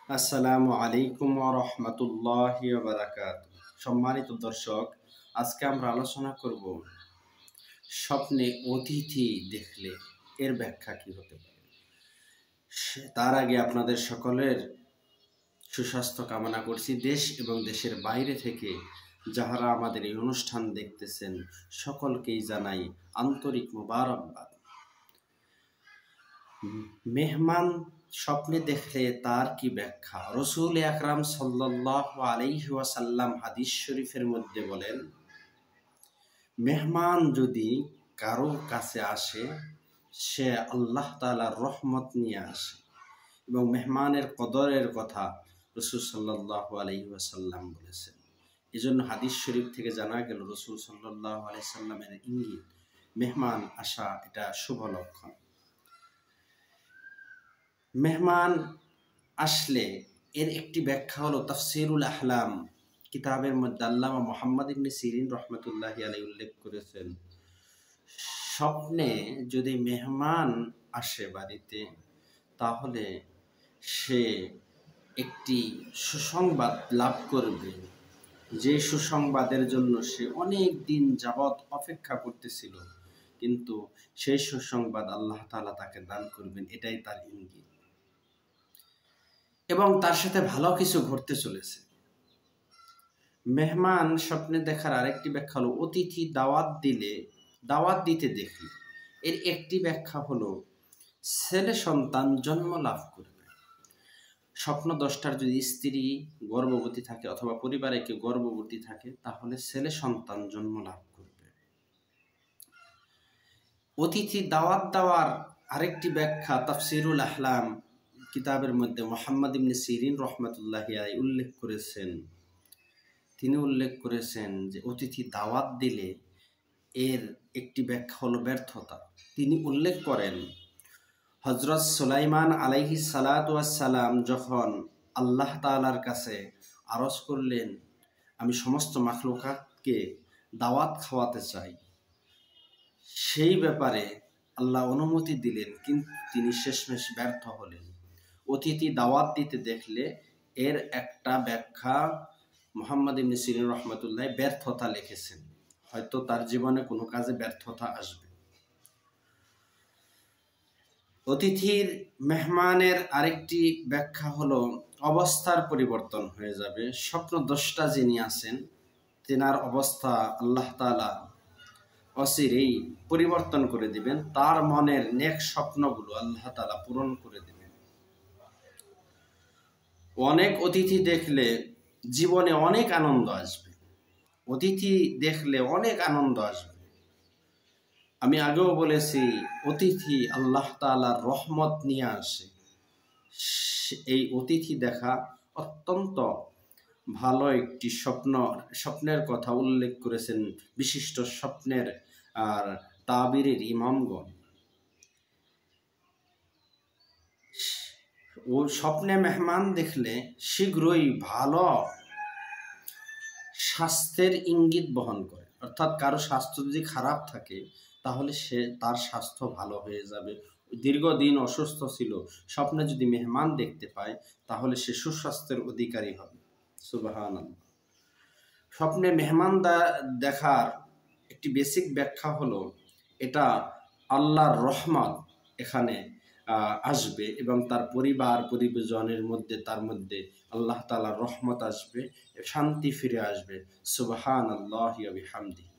আসসালামু আলাইকুম ওয়া রাহমাতুল্লাহি ওয়া বারাকাতুহু। সম্মানিত দর্শক, আজকে আমরা আলোচনা করব স্বপ্নে অতিথি দেখলে এর ব্যাখ্যা কি হতে পারে। তার আগে আপনাদের সকলের সুস্বাস্থ্য কামনা করছি। দেশ এবং দেশের বাইরে থেকে যাহারা আমাদের এই অনুষ্ঠান দেখতেছেন সকলকেই জানাই আন্তরিক মোবারকবাদ। মেহমান স্বপ্নে দেখলে তার কি ব্যাখ্যা? রসুল আকরাম সাল্লাল্লাহু আলাইহি ওয়াসাল্লাম হাদিস শরীফের মধ্যে বলেন, মেহমান যদি কারো কাছে আসে সে আল্লাহ তাআলার রহমত নিয়ে আসে এবং মেহমানের কদরের কথা রসুল সাল্লাল্লাহু আলাইহি ওয়াসাল্লাম বলেছেন। এজন্য হাদিস শরীফ থেকে জানা গেল রসুল সাল্লাল্লাহু আলাইহি সাল্লামের ইঙ্গিত মেহমান আসা এটা শুভ লক্ষণ। মেহমান আসলে এর একটি ব্যাখ্যা হলো তাফসীরুল আহলাম কিতাবের মধ্যে আল্লামা মুহাম্মদ ইবনে সিরিন রাহমাতুল্লাহি আলাইহি উল্লেখ করেছেন, স্বপ্নে যদি মেহমান আসে বাড়িতে তাহলে সে একটি সুসংবাদ লাভ করবে, যে সুসংবাদের জন্য সে অনেক দিন যাবৎ অপেক্ষা করতেছিল, কিন্তু সেই সুসংবাদ আল্লাহ তাআলা তাকে দান করবেন, এটাই তার ইঙ্গিত এবং তার সাথে ভালো কিছু ঘটতে চলেছে। মেহমান স্বপ্নে দেখার আরেকটি ব্যাখ্যা হলো অতিথি দাওয়াত দিতে দেখলে এর একটি ব্যাখ্যা হলো ছেলে সন্তান জন্ম লাভ করবে। স্বপ্ন দশটার যদি স্ত্রী গর্ভবতী থাকে অথবা পরিবারে কেউ গর্ভবতী থাকে তাহলে ছেলে সন্তান জন্ম লাভ করবে। অতিথি দাওয়াত দেওয়ার আরেকটি ব্যাখ্যা তাফসীরুল আহলাম কিতাবের মধ্যে মুহাম্মদ ইবনে সিরিন রাহমাতুল্লাহি আলাইহি উল্লেখ করেছেন। তিনি উল্লেখ করেছেন যে অতিথি দাওয়াত দিলে এর একটি ব্যাখ্যা হলো ব্যর্থতা। তিনি উল্লেখ করেন হযরত সুলাইমান আলাইহিস সালাতু ওয়াস সালাম যখন আল্লাহ তাআলার কাছে আরজ করলেন, আমি সমস্ত মাখলুকাতকে দাওয়াত খাওয়াতে চাই, সেই ব্যাপারে আল্লাহ অনুমতি দিলেন, কিন্তু তিনি শেষমেশ ব্যর্থ হলেন। অতিথি দাওয়াত দিতে দেখলে এর একটা ব্যাখ্যা মুহাম্মদ ইবনে সিরিন রাহমাতুল্লাহ ব্যর্থতা লিখেছেন, হয়তো তার জীবনে কোনো কাজে ব্যর্থতা আসবে। অতিথির মেহমানের আরেকটি ব্যাখ্যা হলো অবস্থার পরিবর্তন হয়ে যাবে। স্বপ্নদ্রষ্টা যিনি আছেন তেনার অবস্থা আল্লাহ তাআলা অচিরেই পরিবর্তন করে দিবেন, তার মনের নেক স্বপ্নগুলো আল্লাহ তাআলা পূরণ করে দিবেন। অনেক অতিথি দেখলে জীবনে অনেক আনন্দ আসবে। অতিথি দেখলে অনেক আনন্দ আসবে। আমি আগেও বলেছি, অতিথি আল্লাহ তাআলার রহমত নিয়ে আসে। এই অতিথি দেখা অত্যন্ত ভালো একটি স্বপ্নের কথা উল্লেখ করেছেন বিশিষ্ট স্বপ্নের আর তাবিরের ইমামগণ। ও স্বপ্নে মেহমান দেখলে শীঘ্রই ভালো স্বাস্থ্যের ইঙ্গিত বহন করে, অর্থাৎ কারো স্বাস্থ্য যদি খারাপ থাকে তাহলে তার স্বাস্থ্য ভালো হয়ে যাবে। দীর্ঘদিন অসুস্থ ছিল, স্বপ্নে যদি মেহমান দেখতে পায় তাহলে সে সুস্বাস্থ্যের অধিকারী হবে। সুবহানাল্লাহ। স্বপ্নে মেহমান দেখার একটি বেসিক ব্যাখ্যা হলো এটা আল্লাহর রহমত এখানে আসবে এবং তার পরিজনের মধ্যে তার মধ্যে আল্লাহ তাআলার রহমত আসবে, শান্তি ফিরে আসবে। সুবহানাল্লাহি ওয়া বিহামদিহি।